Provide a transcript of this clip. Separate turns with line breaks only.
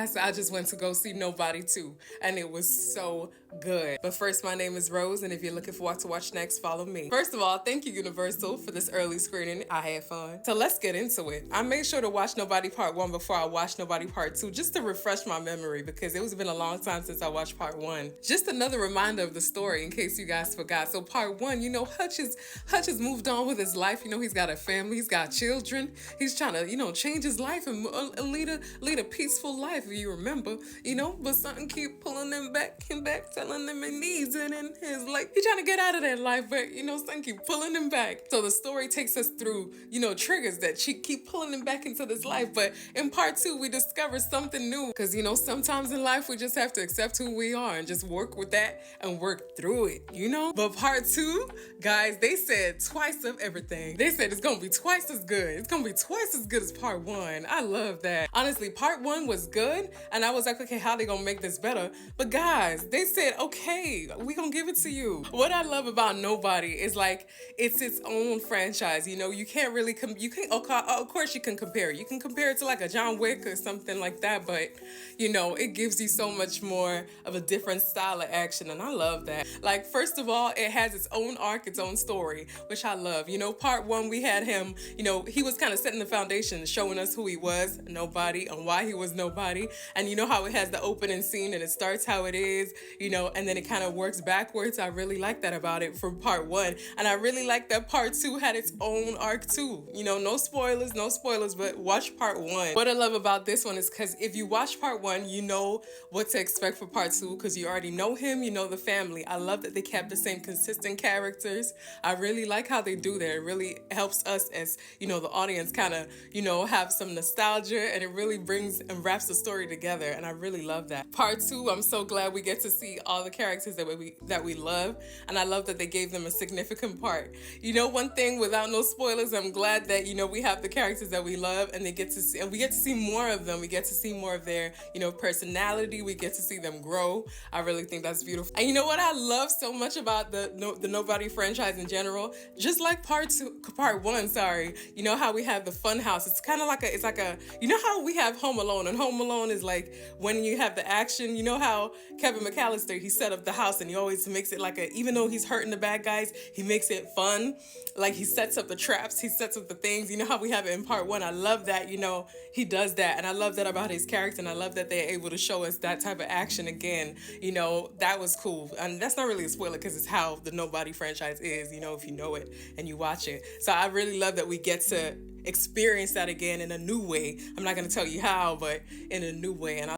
So I just went to go see Nobody 2, and it was so good. But first, my name is Rose, and if you're looking for what to watch next, follow me. First of all, thank you, Universal, for this early screening. I had fun. So let's get into it. I made sure to watch Nobody Part 1 before I watched Nobody Part 2, just to refresh my memory, because it was been a long time since I watched Part 1. Just another reminder of the story, in case you guys forgot. So Part 1, Hutch has moved on with his life. He's got a family, he's got children. He's trying to, change his life and lead a peaceful life, if you remember, but something keep pulling him back and back, telling him he needs it in his life. He's trying to get out of that life, but something keep pulling him back. So the story takes us through, triggers that she keep pulling him back into this life. But in part 2, we discover something new. Because, sometimes in life we just have to accept who we are and just work with that and work through it. But part 2, guys, they said twice of everything. They said it's gonna be twice as good. It's gonna be twice as good as part 1. I love that. Honestly, part 1 was good, and I was like, okay, how they gonna make this better? But guys, they said, okay, we gonna give it to you. What I love about Nobody is like, it's its own franchise. You can't really, of course you can compare it. You can compare it to like a John Wick or something like that, but it gives you so much more of a different style of action, and I love that. Like, first of all, it has its own arc, its own story, which I love. Part 1, we had him, he was kind of setting the foundation, showing us who he was, nobody, and why he was nobody. And how it has the opening scene and it starts how it is, and then it kind of works backwards. I really like that about it from part 1. And I really like that part 2 had its own arc too. No spoilers, but watch part 1. What I love about this one is because if you watch part 1, you know what to expect for part 2, because you already know him, you know the family. I love that they kept the same consistent characters. I really like how they do that. It really helps us as, the audience kind of, have some nostalgia, and it really brings and wraps the story together. And I really love that. Part 2, I'm so glad we get to see all the characters that we love. And I love that they gave them a significant part. One thing, without no spoilers, I'm glad that, we have the characters that we love, and we get to see more of them. We get to see more of their, personality. We get to see them grow. I really think that's beautiful. And you know what I love so much about the Nobody franchise in general? Just like part 1, sorry. How we have the fun house. It's kind of like how we have Home Alone, and Home Alone is like when you have the action. How Kevin McAllister, he set up the house, and he always makes it like even though he's hurting the bad guys, he makes it fun. Like, he sets up the traps, he sets up the things. How we have it in part 1. I love that, he does that. And I love that about his character, and I love that they're able to show us that type of action again. That was cool. And that's not really a spoiler, because it's how the Nobody franchise is, if you know it and you watch it. So I really love that we get to experience that again in a new way. I'm not going to tell you how, but in a new way. And